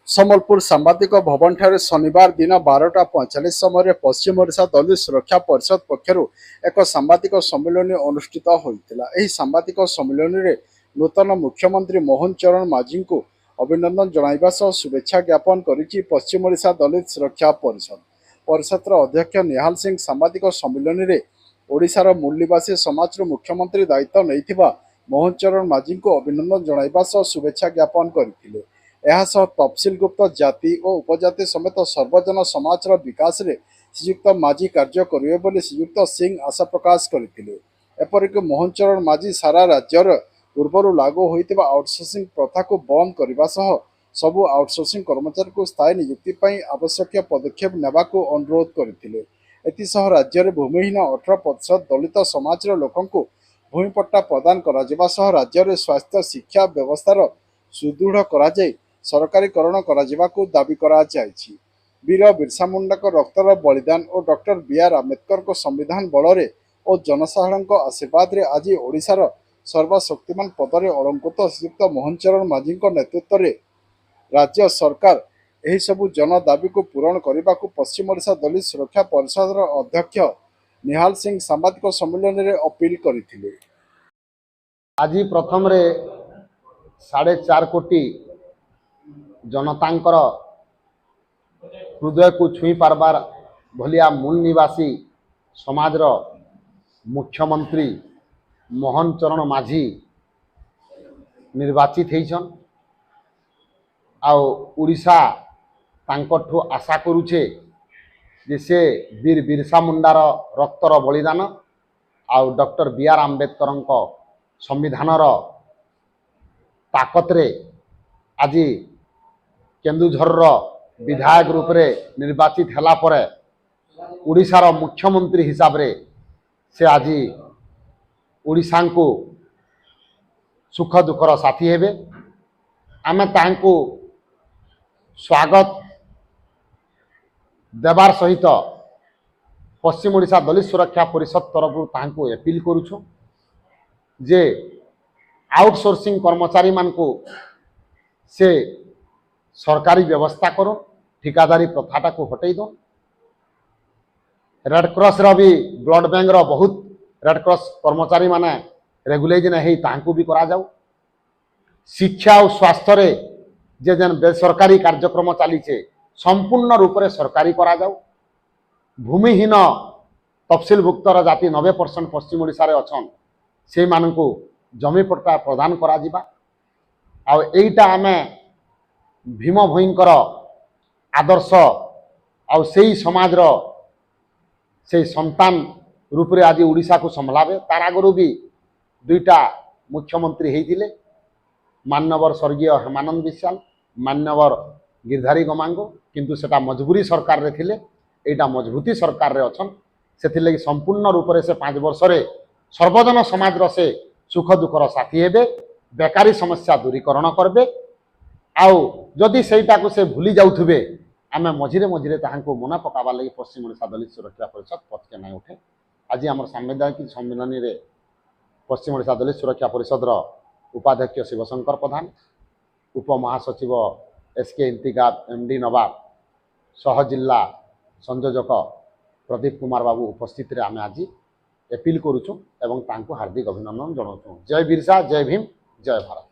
ସମ୍ବଲପୁର ସାମ୍ବାଦିକ ଭବନଠାରେ ଶନିବାର ଦିନ 12:45 ସମୟରେ ପଶ୍ଚିମ ଓଡ଼ିଶା ଦଳିତ ସୁରକ୍ଷା ପରିଷଦ ପକ୍ଷରୁ ଏକ ସାମ୍ବାଦିକ ସମ୍ମିଳନୀ ଅନୁଷ୍ଠିତ ହୋଇଥିଲା। ଏହି ସାମ୍ବାଦିକ ସମ୍ମିଳନୀରେ ନୂତନ ମୁଖ୍ୟମନ୍ତ୍ରୀ ମୋହନ ଚରଣ ମାଝୀଙ୍କୁ ଅଭିନନ୍ଦନ ଜଣାଇବା ସହ ଶୁଭେଚ୍ଛା ଜ୍ଞାପନ କରିଛି ପଶ୍ଚିମ ଓଡ଼ିଶା ଦଳିତ ସୁରକ୍ଷା ପରିଷଦ। ପରିଷଦର ଅଧ୍ୟକ୍ଷ ନିହାଲ ସିଂ ସାମ୍ବାଦିକ ସମ୍ମିଳନୀରେ ଓଡ଼ିଶାର ମୂଳ ନିବାସୀ ସମାଜର ମୁଖ୍ୟମନ୍ତ୍ରୀ ଦାୟିତ୍ୱ ନେଇଥିବା ମୋହନ ଚରଣ ମାଝୀଙ୍କୁ ଅଭିନନ୍ଦନ ଜଣାଇବା ସହ ଶୁଭେଚ୍ଛା ଜ୍ଞାପନ କରିଥିଲେ। ଏହାସହ ତଫସିଲଭୁକ୍ତ ଜାତି ଓ ଉପଜାତି ସମେତ ସର୍ବଜନ ସମାଜର ବିକାଶରେ ଶ୍ରୀଯୁକ୍ତ ମାଝୀ କାର୍ଯ୍ୟ କରିବେ ବୋଲି ଶ୍ରୀଯୁକ୍ତ ସିଂ ଆଶା ପ୍ରକାଶ କରିଥିଲେ। ଏପରିକି ମୋହନ ଚରଣ ମାଝୀ ସାରା ରାଜ୍ୟରେ ପୂର୍ବରୁ ଲାଗୁ ହୋଇଥିବା ଆଉଟସୋର୍ସିଂ ପ୍ରଥାକୁ ବନ୍ଦ କରିବା ସହ ସବୁ ଆଉଟସୋର୍ସିଂ କର୍ମଚାରୀଙ୍କୁ ସ୍ଥାୟୀ ନିଯୁକ୍ତି ପାଇଁ ଆବଶ୍ୟକୀୟ ପଦକ୍ଷେପ ନେବାକୁ ଅନୁରୋଧ କରିଥିଲେ। ଏଥିସହ ରାଜ୍ୟରେ ଭୂମିହୀନ 18% ଦଳିତ ସମାଜର ଲୋକଙ୍କୁ ଭୂମିପଟ୍ଟା ପ୍ରଦାନ କରାଯିବା ସହ ରାଜ୍ୟରେ ସ୍ୱାସ୍ଥ୍ୟ ଶିକ୍ଷା ବ୍ୟବସ୍ଥାର ସୁଦୃଢ଼ କରାଯାଇ ସରକାରୀକରଣ କରାଯିବାକୁ ଦାବି କରାଯାଇଛି। ବୀର ବିର୍ସା ମୁଣ୍ଡାଙ୍କ ରକ୍ତର ବଳିଦାନ ଓ ଡକ୍ଟର ବିଆର ଆମ୍ବେଦକରଙ୍କ ସମ୍ବିଧାନ ବଳରେ ଓ ଜନସାଧାରଣଙ୍କ ଆଶୀର୍ବାଦରେ ଆଜି ଓଡ଼ିଶାର ସର୍ବଶକ୍ତିମାନ ପଦରେ ଅଳଙ୍କୃତ ଶ୍ରୀଯୁକ୍ତ ମୋହନ ଚରଣ ମାଝୀଙ୍କ ନେତୃତ୍ୱରେ ରାଜ୍ୟ ସରକାର ଏହିସବୁ ଜନ ଦାବିକୁ ପୂରଣ କରିବାକୁ ପଶ୍ଚିମ ଓଡ଼ିଶା ଦଳିତ ସୁରକ୍ଷା ପରିଷଦର ଅଧ୍ୟକ୍ଷ ନିହାଲ ସିଂ ସାମ୍ବାଦିକ ସମ୍ମିଳନୀରେ ଅପିଲ କରିଥିଲେ। ଆଜି ପ୍ରଥମରେ 4.5 କୋଟି जनतांकर हृदय को छुई पारबार भलिया मूल निवासी समाजर मुख्यमंत्री मोहन चरण माझी निर्वाचित होइछन। उड़ीसा तांकठु आशा करुछे जे से वीर बिरसा मुंडार रक्तर बलिदान आउ डॉक्टर बीआर आम्बेडकर संविधानर ताकतरे आज केन्दुझर विधायक रूप से निर्वाचित हला परे उड़ीसार मुख्यमंत्री हिसाब रे से आज उड़ीसा को सुख दुखर साथी हेबे। आमे तांको स्वागत देवार सहित पश्चिम ओडिशा दलित सुरक्षा परिषद तरफ तांको अपील करूछु जे आउटसोर्सिंग कर्मचारी मान को से सरकारी व्यवस्था करो, ठिकादारी प्रथाटा को हटई दो। रेडक्रॉस भी ब्लड बैंक बहुत रेडक्रॉस कर्मचारी माने रेगुलेशन है तांको भी करा जाऊ। शिक्षा और स्वास्थ्य रे जे जन बेसरकारी कार्यक्रम चली संपूर्ण रूप से सरकारी करा जाऊ। भूमिहीन तफसिलभुक्तर जाति 90% पश्चिम ओडिशा रे अछन से मानकु जमी पट्टा प्रदान करा जिबा। आ एटा आमे भीम भोईंकर आदर्श आउ सेही समाजर से संतान रूप रे आज उड़ीसा को संभलावे। तार आगरू भी दुईटा मुख्यमंत्री होइतिले, मान्यवर स्वर्गीय हेमानंद विश्वाल, मान्यवर गिरधारी गमांगो, किंतु सेटा मजबूरी सरकार रे थिले, एटा मजबूती सरकार रे अछन। सेथिले संपूर्ण रूप से 5 वर्ष रे सर्वजन समाज से सुख दुखर साथी हेबे, बेकारी समस्या दूरीकरण करबे। आउ जदि सेटा को से भूली जाउथबे आमे मझिरे मझिरे ताहांको मना पकाबा लगी पश्चिम ओडिशा दलित सुरक्षा परिषद पथ के नहीं उठे। आज आम सांविधानिक सम्मेलन रे पश्चिम ओडिशा दलित सुरक्षा परिषद उपाध्यक्ष शिवशंकर प्रधान, उपमहासचिव एसके इंतिकाब, एमडी नवाब, सह जिला संयोजक प्रदीप कुमार बाबू उपस्थित रे आमे आज अपील करूछु एवं तांको हार्दिक अभिनंदन जनाऊँ। जय बिरसा, जय भीम, जय भारत।